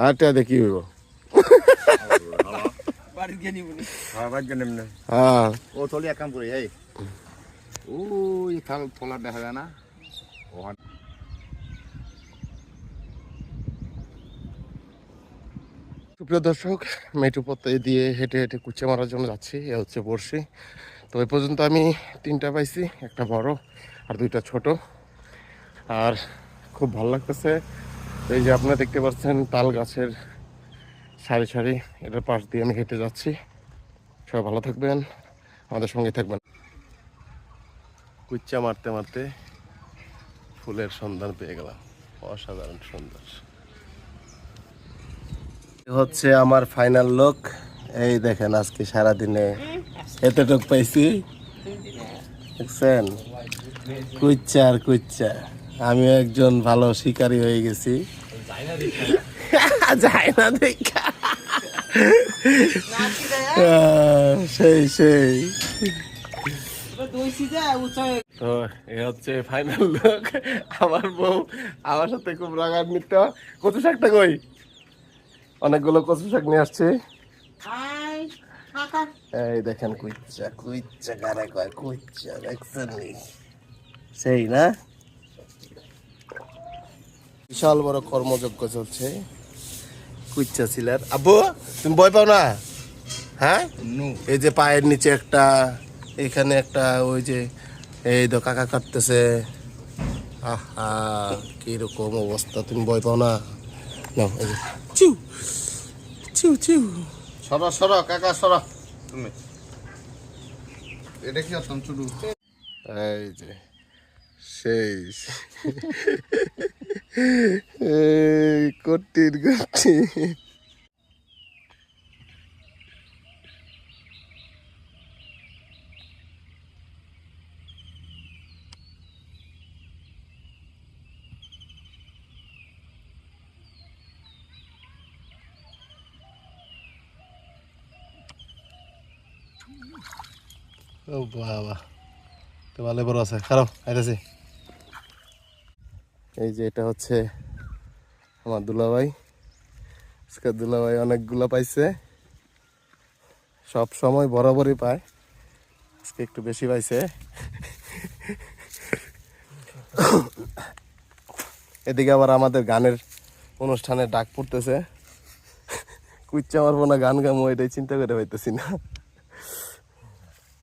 আটা দেখি হইব হ্যাঁ ও থলি এক কাম করি এই ওই খাল থলা দেখা যায় না সুপ্রিয় দর্শক মেট্রো পথে দিয়ে হেঁটে হেঁটে কুচে মারার জন্য যাচ্ছি। এ হচ্ছে বড়শি। তো এই পর্যন্ত আমি 3টা পাইছি, একটা বড় আর 2টা ছোট। আর খুব ভালো লাগতেছে। এই যে আপনারা দেখতে পাচ্ছেন তাল গাছের সারি সারি, এটার পাশ দিয়ে আমি হেঁটে যাচ্ছি। সবাই ভালো থাকবেন, আমাদের সঙ্গে থাকবেন। কুচ্চা মারতে মারতে ফুলের সন্ধান পেয়ে গেলাম, অসাধারণ সুন্দর। হচ্ছে আমার ফাইনাল লুক। এই দেখেন আজকে সারাদিনে এতটুক পাইছি, দেখছেন? কুচ্চা আর কুচ্চা। আমি একজন ভালো শিকারী হয়ে গেছি। যায় না দেখা সেই সেই। তো এ হচ্ছে ফাইনাল লুক। আমার বউ আমার সাথে খুব রাগান্বিত। কচু শাকটা কই? অনেকগুলো কচু শাক নিয়ে আসছে। এই দেখেন কুচ্চা, কুচ্চা কারে কয় কুচ্চা, দেখছেন? সেই না, বিশাল বড় কর্মযজ্ঞ চলছে কুচ্চা ছিলার। আব্বু তুমি ভয় পাও না? হ্যাঁ, এই যে পায়ের নিচে একটা, এখানে একটা, ওই যে এই তো কাকা কাটতেছে। আহা কিরকম অবস্থা, তুমি ভয় পাও না? নাও, এই যে চিউ চিউ চিউ। সরা সরা কাকা সরা তুমি এটা কি আসতাম চুডু এই যে সেই এই কটির গটি। ও বাবা, তো ভালো বড় আছে, খারাপ আইতাছি। এই যে এটা হচ্ছে আমার দুলাভাই। আজকে দুলাভাই অনেকগুলো পাইছে, সব সময় বরাবরই পায়, আজকে একটু বেশি পাইছে। এদিকে আবার আমাদের গানের অনুষ্ঠানে ডাক পড়তেছে। কুচ্চা মারবো না গান গামো, এটাই চিন্তা করে পাইতেছি না।